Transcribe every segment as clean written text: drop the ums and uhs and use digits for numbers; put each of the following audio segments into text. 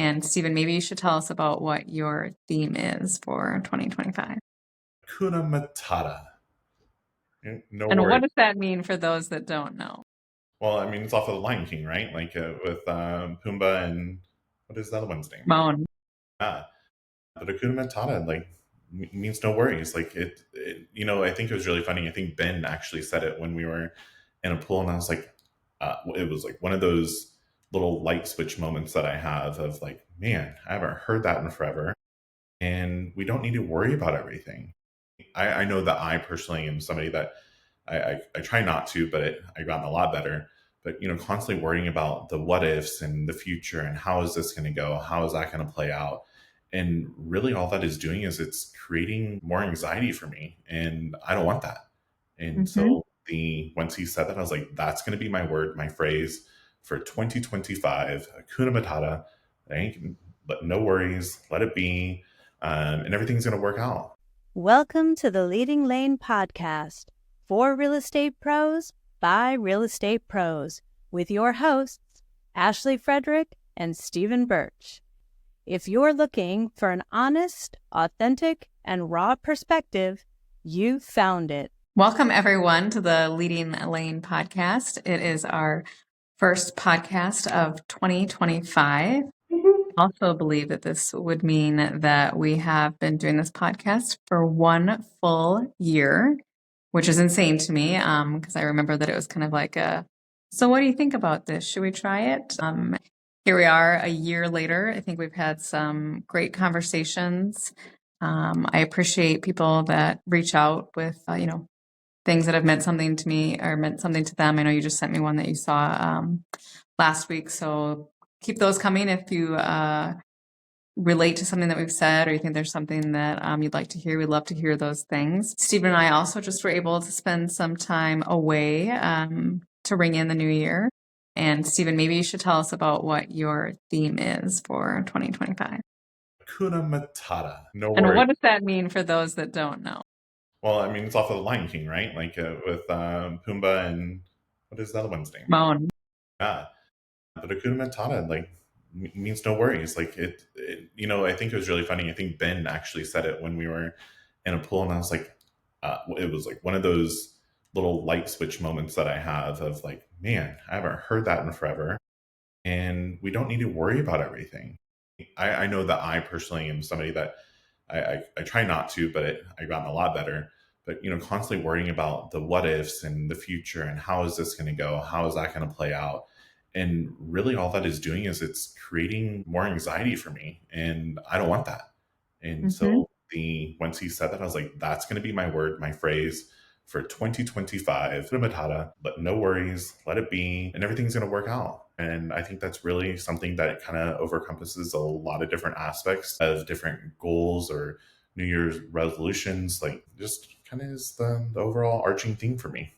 And Stephen, maybe you should tell us about what your theme is for 2025. Hakuna Matata. No And what worries. does that mean for those that don't know? Well, I mean, it's off of the Lion King, right? Like with Pumbaa and what is the other one's name? Moan. Ah, but Hakuna Matata like means no worries. Like I think it was really funny. I think Ben actually said it when we were in a pool, and I was like, it was like one of those little light switch moments that I have of like, man, I haven't heard that in forever, and we don't need to worry about everything. I know that I personally am somebody that I try not to, but I've gotten a lot better. But constantly worrying about the what ifs and the future and how is this going to go? How is that going to play out? And really, all that is doing is it's creating more anxiety for me, and I don't want that. And Hmm. so the once he said that, I was like, that's going to be my word, my phrase for 2025. Hakuna Matata. But no worries, let it be, and everything's going to work out. Welcome to the Leading Lane podcast for real estate pros by real estate pros with your hosts, Ashley Frederick and Stephen Burch. If you're looking for an honest, authentic, and raw perspective, you found it. Welcome, everyone, to the Leading Lane podcast. It is our first podcast of 2025. I also believe that this would mean that we have been doing this podcast for 1 full year, which is insane to me because I remember that it was kind of like so what do you think about this? Should we try it? Here we are a year later. I think we've had some great conversations. I appreciate people that reach out with, things that have meant something to me or meant something to them. I know you just sent me one that you saw last week. So keep those coming if you relate to something that we've said or you think there's something that you'd like to hear. We'd love to hear those things. Stephen and I also just were able to spend some time away to ring in the new year. And Stephen, maybe you should tell us about what your theme is for 2025. Hakuna Matata. No And worries. what does that mean for those that don't know? Well, I mean, it's off of the Lion King, right? Like with Pumbaa and what is the other one's name? Moan. Yeah, but Hakuna Matata like means no worries. Like I think it was really funny. I think Ben actually said it when we were in a pool, and I was like, it was like one of those little light switch moments that I have of like, man, I haven't heard that in forever, and we don't need to worry about everything. I know that I personally am somebody that I try not to, but I've gotten a lot better. But constantly worrying about the what ifs and the future and how is this going to go? How is that going to play out? And really, all that is doing is it's creating more anxiety for me, and I don't want that. And Hmm. so the once he said that, I was like, that's going to be my word, my phrase for 2025. Matata, but no worries, let it be, and everything's going to work out. And I think that's really something that kind of overcompasses a lot of different aspects of different goals or New Year's resolutions. Like, just kind of is the overall arching theme for me.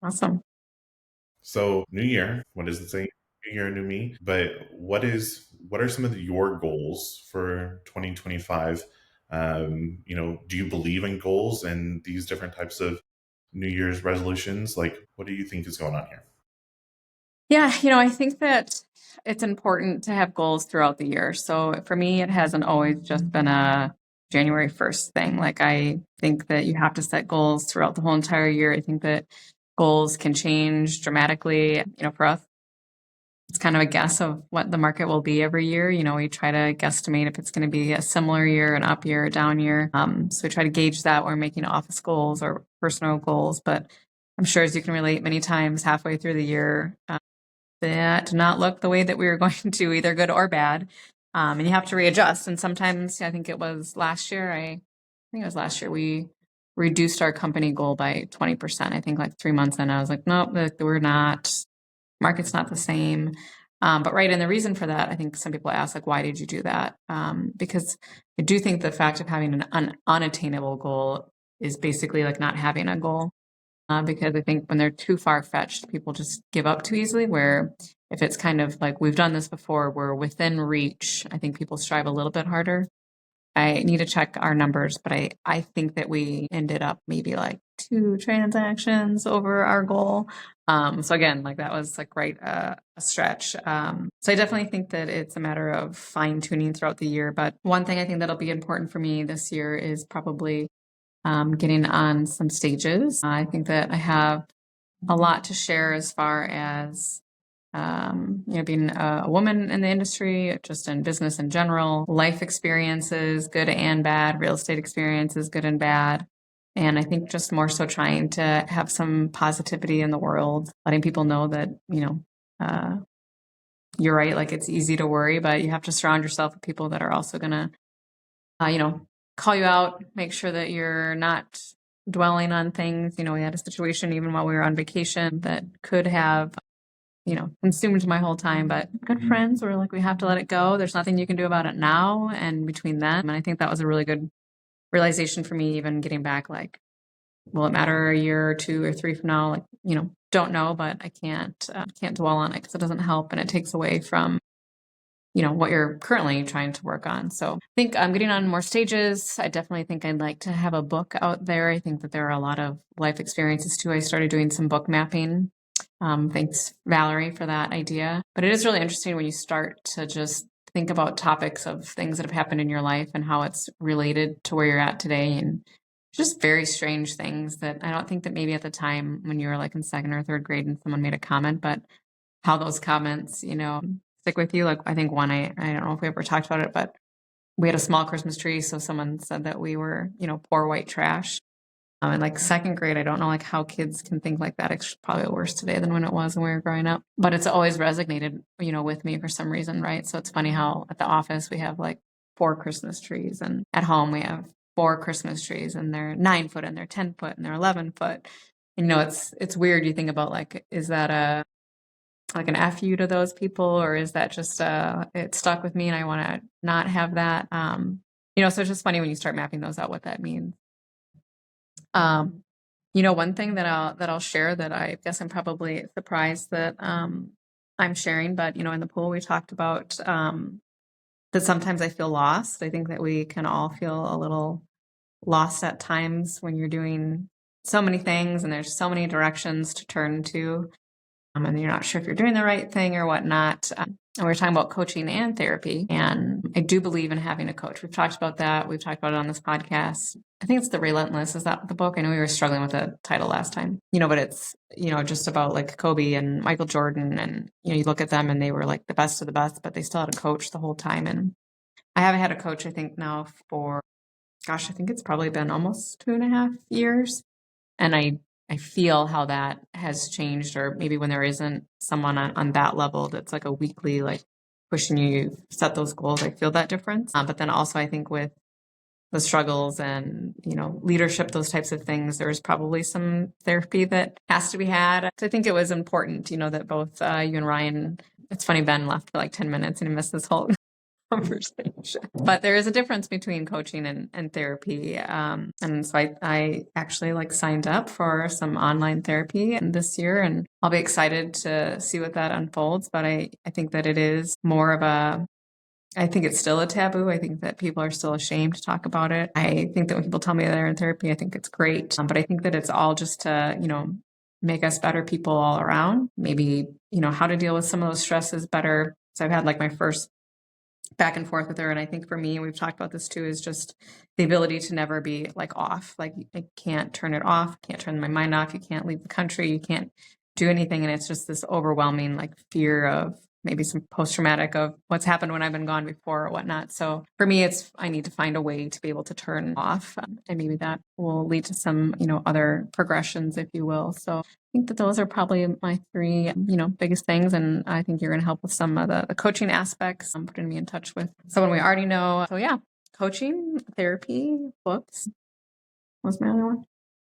Awesome. So, New Year, what does it say? New Year, new me. But what are some of your goals for 2025? Do you believe in goals and these different types of New Year's resolutions? Like, what do you think is going on here? Yeah, I think that it's important to have goals throughout the year. So for me, it hasn't always just been a January 1st thing. Like I think that you have to set goals throughout the whole entire year. I think that goals can change dramatically. For us, it's kind of a guess of what the market will be every year. We try to guesstimate if it's going to be a similar year, an up year, a down year. So we try to gauge that when we're making office goals or personal goals. But I'm sure as you can relate many times halfway through the year, that did not look the way that we were going to, either good or bad. And you have to readjust. And sometimes I think it was last year, we reduced our company goal by 20%. I think like 3 months in, I was like, nope, we're not, market's not the same. But right. And the reason for that, I think some people ask, like, why did you do that? Because I do think the fact of having an unattainable goal is basically like not having a goal. Because I think when they're too far-fetched, people just give up too easily, where if it's kind of like we've done this before, we're within reach, I think people strive a little bit harder. I need to check our numbers, but I think that we ended up maybe like 2 transactions over our goal. So again, like that was like quite a stretch. So I definitely think that it's a matter of fine tuning throughout the year. But one thing I think that'll be important for me this year is probably getting on some stages. I think that I have a lot to share as far as being a woman in the industry, just in business in general, life experiences, good and bad, real estate experiences, good and bad. And I think just more so trying to have some positivity in the world, letting people know that, you're right. Like it's easy to worry, but you have to surround yourself with people that are also going to, call you out, make sure that you're not dwelling on things. We had a situation even while we were on vacation that could have consumed my whole time, but good friends were like, we have to let it go. There's nothing you can do about it now and between then. And I think that was a really good realization for me, even getting back, like, will it matter a year or 2 or 3 from now? Like, don't know, but I can't dwell on it because it doesn't help and it takes away from, what you're currently trying to work on. So I think I'm getting on more stages. I definitely think I'd like to have a book out there. I think that there are a lot of life experiences too. I started doing some book mapping. Thanks, Valerie, for that idea. But it is really interesting when you start to just think about topics of things that have happened in your life and how it's related to where you're at today, and just very strange things that I don't think that maybe at the time when you were like in 2nd or 3rd grade and someone made a comment, but how those comments, stick with you. Like I think one, I don't know if we ever talked about it, but we had a small Christmas tree. So someone said that we were, poor white trash. In like 2nd grade, I don't know like how kids can think like that. It's probably worse today than when it was when we were growing up. But it's always resonated, with me for some reason, right? So it's funny how at the office we have like 4 Christmas trees, and at home we have 4 Christmas trees, and they're 9 foot and they're 10 foot and they're 11 foot. And, it's weird. You think about like, is that like an FU to those people, or is that just it stuck with me and I want to not have that? So it's just funny when you start mapping those out what that means. One thing that I'll share that I guess I'm probably surprised that I'm sharing, but in the pool we talked about that sometimes I feel lost. I think that we can all feel a little lost at times when you're doing so many things and there's so many directions to turn to, and you're not sure if you're doing the right thing or whatnot. And we were talking about coaching and therapy, and I do believe in having a coach. We've talked about that. We've talked about it on this podcast. I think it's The Relentless. Is that the book? I know we were struggling with the title last time, but it's, just about like Kobe and Michael Jordan. And, you look at them and they were like the best of the best, but they still had a coach the whole time. And I haven't had a coach, I think now for, I think it's probably been almost 2.5 years. And I feel how that has changed, or maybe when there isn't someone on that level that's like a weekly, like pushing you set those goals, I feel that difference. But then also I think with the struggles and, leadership, those types of things, there's probably some therapy that has to be had. So I think it was important, that both you and Ryan, it's funny, Ben left for like 10 minutes and he missed this whole conversation. But there is a difference between coaching and therapy. And so I actually like signed up for some online therapy this year, and I'll be excited to see what that unfolds. But I think that it is more of I think it's still a taboo. I think that people are still ashamed to talk about it. I think that when people tell me they're in therapy, I think it's great. But I think that it's all just to, make us better people all around. Maybe, how to deal with some of those stresses better. So I've had like my first back and forth with her. And I think for me, we've talked about this too, is just the ability to never be like off. Like I can't turn it off, can't turn my mind off. You can't leave the country. You can't do anything. And it's just this overwhelming like fear of maybe some post-traumatic of what's happened when I've been gone before or whatnot. So for me, I need to find a way to be able to turn off, and maybe that will lead to some, other progressions, if you will. So I think that those are probably my 3, biggest things. And I think you're going to help with some of the coaching aspects, putting me in touch with someone we already know. So yeah, coaching, therapy, books. What was my other one?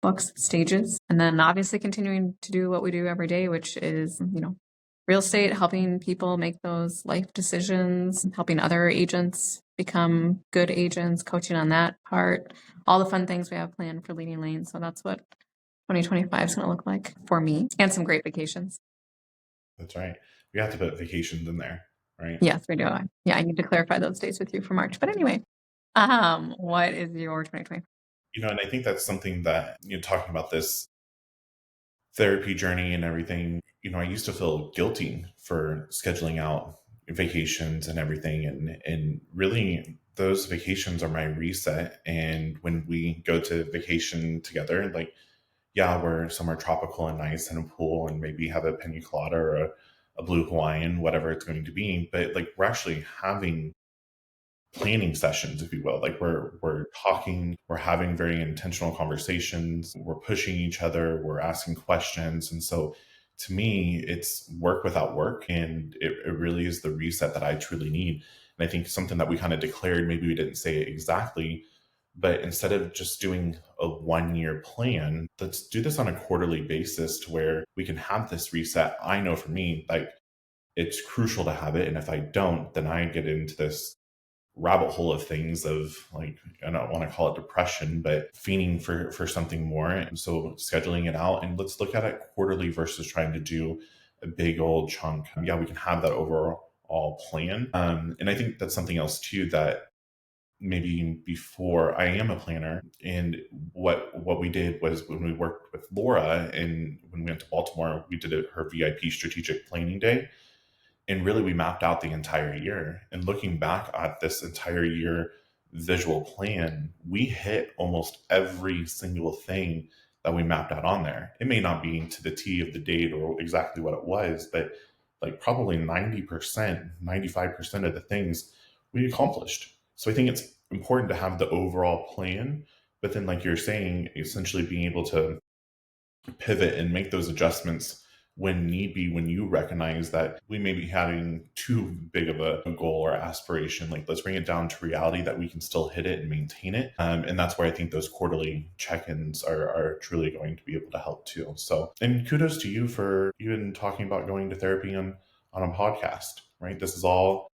Books, stages. And then obviously continuing to do what we do every day, which is, real estate, helping people make those life decisions, helping other agents become good agents, coaching on that part, all the fun things we have planned for LeadingLane. So that's what 2025 is going to look like for me, and some great vacations. That's right. We have to put vacations in there, right? Yes, we do. Yeah, I need to clarify those dates with you for March. But anyway, what is your 2025? And I think that's something that, talking about this, therapy journey and everything, I used to feel guilty for scheduling out vacations and everything. And really, those vacations are my reset. And when we go to vacation together, like, yeah, we're somewhere tropical and nice and a pool and maybe have a pina colada or a blue Hawaiian, whatever it's going to be. But like, we're actually having planning sessions, if you will. Like, we're talking, we're having very intentional conversations, we're pushing each other, we're asking questions. And so to me, it's work without work. And it really is the reset that I truly need. And I think something that we kind of declared, maybe we didn't say it exactly, but instead of just doing a 1 year plan, let's do this on a quarterly basis to where we can have this reset. I know for me, like, it's crucial to have it. And if I don't, then I get into this rabbit hole of things of, like, I don't want to call it depression, but fiending for something more. And so scheduling it out, and let's look at it quarterly versus trying to do a big old chunk. Yeah, we can have that overall plan. And I think that's something else too, that maybe before, I am a planner. And what we did was, when we worked with Laura and when we went to Baltimore, we did her VIP strategic planning day. And really, we mapped out the entire year. And looking back at this entire year visual plan, we hit almost every single thing that we mapped out on there. It may not be to the T of the date or exactly what it was, but like probably 90%, 95% of the things we accomplished. So I think it's important to have the overall plan, but then, like you're saying, essentially being able to pivot and make those adjustments when need be, when you recognize that we may be having too big of a goal or aspiration. Like, let's bring it down to reality that we can still hit it and maintain it. And that's where I think those quarterly check-ins are truly going to be able to help too. So, and kudos to you for even talking about going to therapy on a podcast, right? This is all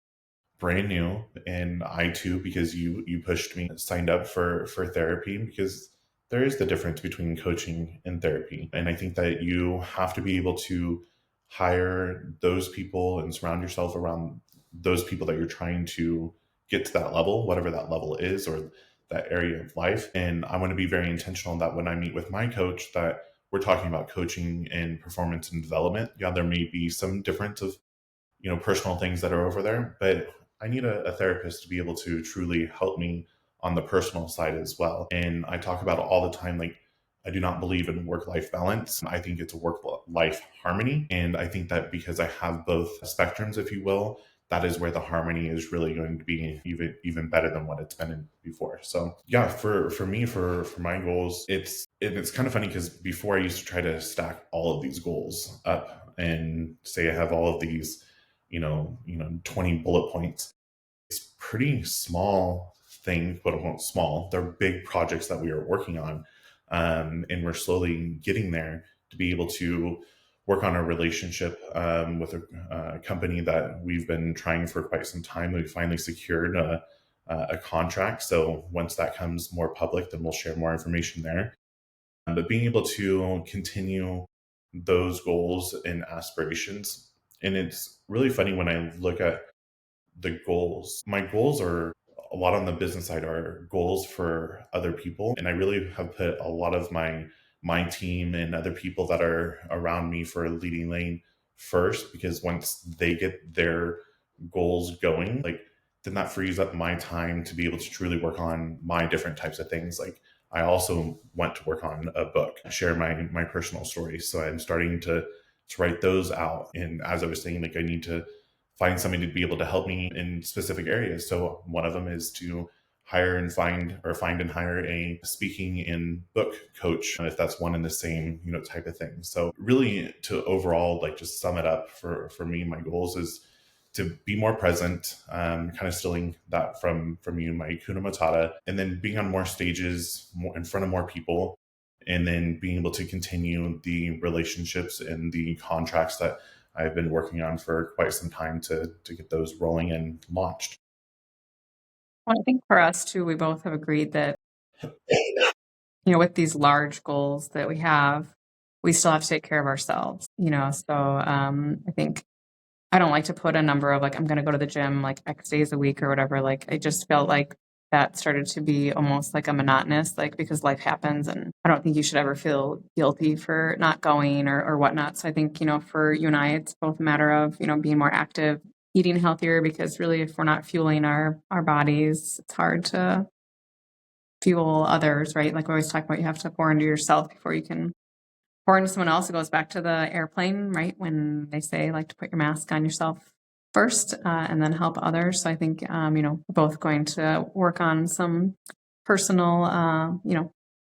brand new, and I too, because you pushed me, signed up for therapy, because there is the difference between coaching and therapy. And I think that you have to be able to hire those people and surround yourself around those people that you're trying to get to that level, whatever that level is, or that area of life. And I want to be very intentional that when I meet with my coach, that we're talking about coaching and performance and development. Yeah, there may be some difference of personal things that are over there, but I need a therapist to be able to truly help me on the personal side as well. And I talk about it all the time. Like, I do not believe in work-life balance. I think it's a work-life harmony. And I think that because I have both spectrums, if you will, that is where the harmony is really going to be even better than what it's been in before. So yeah, for me, for my goals, it's kind of funny, because before I used to try to stack all of these goals up and say I have all of these 20 bullet points. It's pretty small thing, quote unquote small. They're big projects that we are working on. And we're slowly getting there to be able to work on a relationship with a company that we've been trying for quite some time. We finally secured a contract. So once that comes more public, then we'll share more information there. But being able to continue those goals and aspirations. And it's really funny when I look at the goals. My goals are a lot on the business side, are goals for other people. And I really have put a lot of my team and other people that are around me for Leading Lane first, because once they get their goals going, like, then that frees up my time to be able to truly work on my different types of things. Like, I also want to work on a book, share my personal stories. So I'm starting to write those out. And as I was saying, like, I need to find somebody to be able to help me in specific areas. So one of them is to hire and find and hire a speaking and book coach, if that's one and the same, type of thing. So really, to overall, like, just sum it up, for me, my goals is to be more present, kind of stealing that from you, my Hakuna Matata, and then being on more stages, more in front of more people, and then being able to continue the relationships and the contracts that I've been working on for quite some time to get those rolling and launched. Well, I think for us too, we both have agreed that, with these large goals that we have, we still have to take care of ourselves, So I think I don't like to put a number of, like, I'm going to go to the gym like X days a week or whatever. Like, I just felt like that started to be almost like a monotonous, like because life happens, and I don't think you should ever feel guilty for not going or whatnot. So I think, for you and I, it's both a matter of, being more active, eating healthier, because really if we're not fueling our bodies, it's hard to fuel others, right? Like we always talk about, you have to pour into yourself before you can pour into someone else. It goes back to the airplane, right? When they say like to put your mask on yourself first and then help others. So I think, we're both going to work on some personal,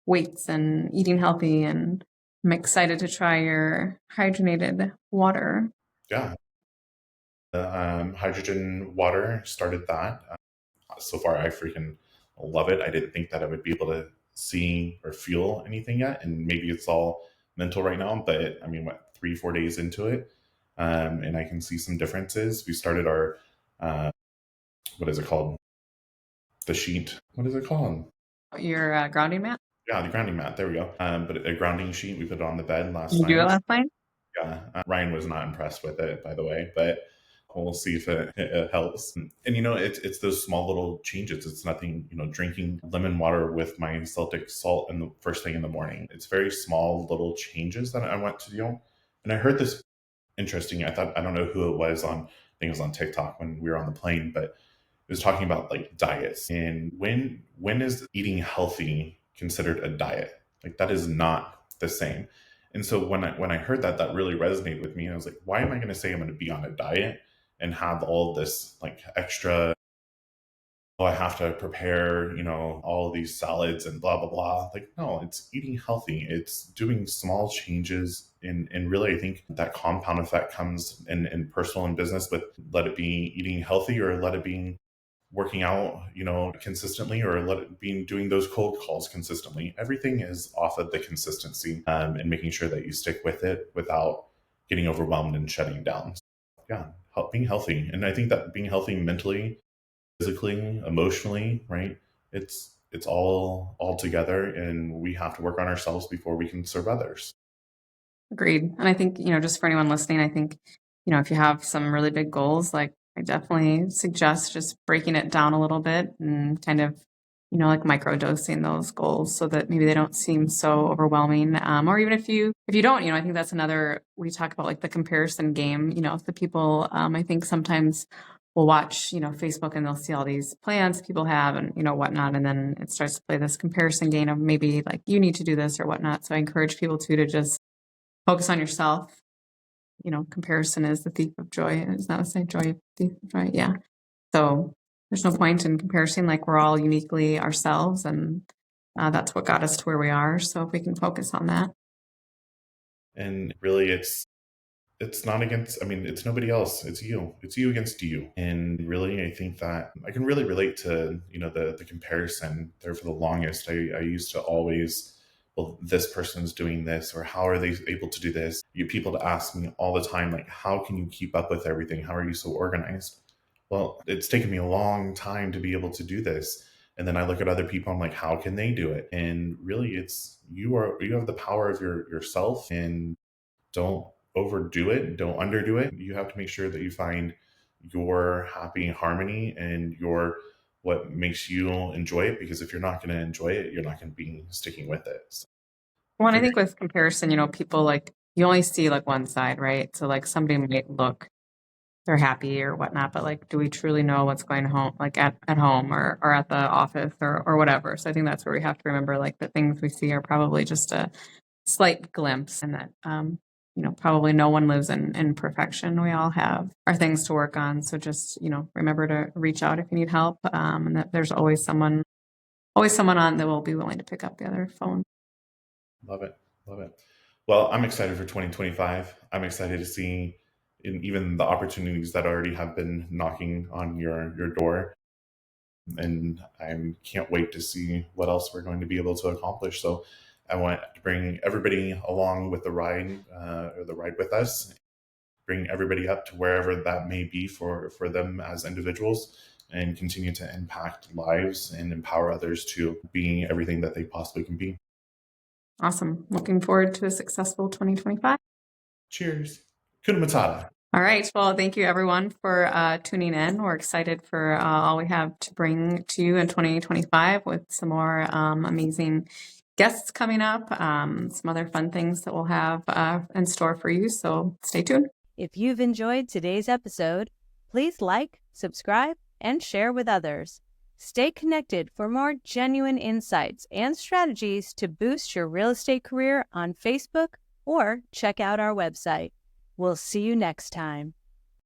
weights and eating healthy. And I'm excited to try your hydrogenated water. Yeah. Hydrogen water started that. So far, I freaking love it. I didn't think that I would be able to see or feel anything yet. And maybe it's all mental right now, but I mean, 3-4 days into it. And I can see some differences. We started our, what is it called? The sheet. What is it called? Your grounding mat? Yeah, the grounding mat. There we go. But a grounding sheet. We put it on the bed last Did you night. do it last night? Yeah. Ryan was not impressed with it, by the way, but we'll see if it helps. And it's those small little changes. It's nothing, drinking lemon water with my Celtic salt in the first thing in the morning. It's very small little changes that I want to do. And I heard this interesting. I don't know who it was on, I think it was on TikTok when we were on the plane, but it was talking about like diets and when is eating healthy considered a diet? Like that is not the same. And so when I heard that, that really resonated with me. And I was like, why am I going to say I'm going to be on a diet and have all this like extra, oh, I have to prepare, all of these salads and blah, blah, blah. Like, no, it's eating healthy. It's doing small changes. And really, I think that compound effect comes in personal and business, but let it be eating healthy or let it be working out, consistently, or let it be doing those cold calls consistently. Everything is off of the consistency and making sure that you stick with it without getting overwhelmed and shutting down. Yeah, being healthy. And I think that being healthy mentally, physically, emotionally, right? It's all together, and we have to work on ourselves before we can serve others. Agreed. And I think, just for anyone listening, I think, if you have some really big goals, like I definitely suggest just breaking it down a little bit and kind of, like microdosing those goals so that maybe they don't seem so overwhelming. Or even if you don't, I think that's another, we talk about like the comparison game, the people, I think sometimes will watch, Facebook, and they'll see all these plans people have and, whatnot. And then it starts to play this comparison game of maybe like you need to do this or whatnot. So I encourage people to just focus on yourself. Comparison is the thief of joy. Is that what I say? Joy, thief of joy. Yeah. So there's no point in comparison. Like we're all uniquely ourselves, and that's what got us to where we are. So if we can focus on that. And really, it's not against, it's nobody else. It's you against you. And really, I think that I can really relate to, the comparison there. For the longest, I used to always, well, this person's doing this, or how are they able to do this? You people to ask me all the time, like, how can you keep up with everything? How are you so organized? Well, it's taken me a long time to be able to do this. And then I look at other people, I'm like, how can they do it? And really, it's you have the power of yourself, and don't overdo it, don't underdo it. You have to make sure that you find your happy harmony and what makes you enjoy it, because if you're not going to enjoy it, you're not going to be sticking with it. So, Well, and I think with comparison, people like you only see like one side, right? So like somebody might look they're happy or whatnot, but like do we truly know what's going home, like at home or at the office or whatever? So I think that's where we have to remember like the things we see are probably just a slight glimpse, and that probably no one lives in perfection. We all have our things to work on. So just, remember to reach out if you need help. And that there's always someone on that will be willing to pick up the other phone. Love it. Love it. Well, I'm excited for 2025. I'm excited to see even the opportunities that already have been knocking on your door. And I can't wait to see what else we're going to be able to accomplish. So I want to bring everybody along with the ride, or the ride with us, bring everybody up to wherever that may be for them as individuals, and continue to impact lives and empower others to being everything that they possibly can be. Awesome. Looking forward to a successful 2025. Cheers. Hakuna Matata. All right. Well, thank you everyone for tuning in. We're excited for all we have to bring to you in 2025 with some more amazing guests coming up, some other fun things that we'll have in store for you. So stay tuned. If you've enjoyed today's episode, please like, subscribe, and share with others. Stay connected for more genuine insights and strategies to boost your real estate career on Facebook or check out our website. We'll see you next time.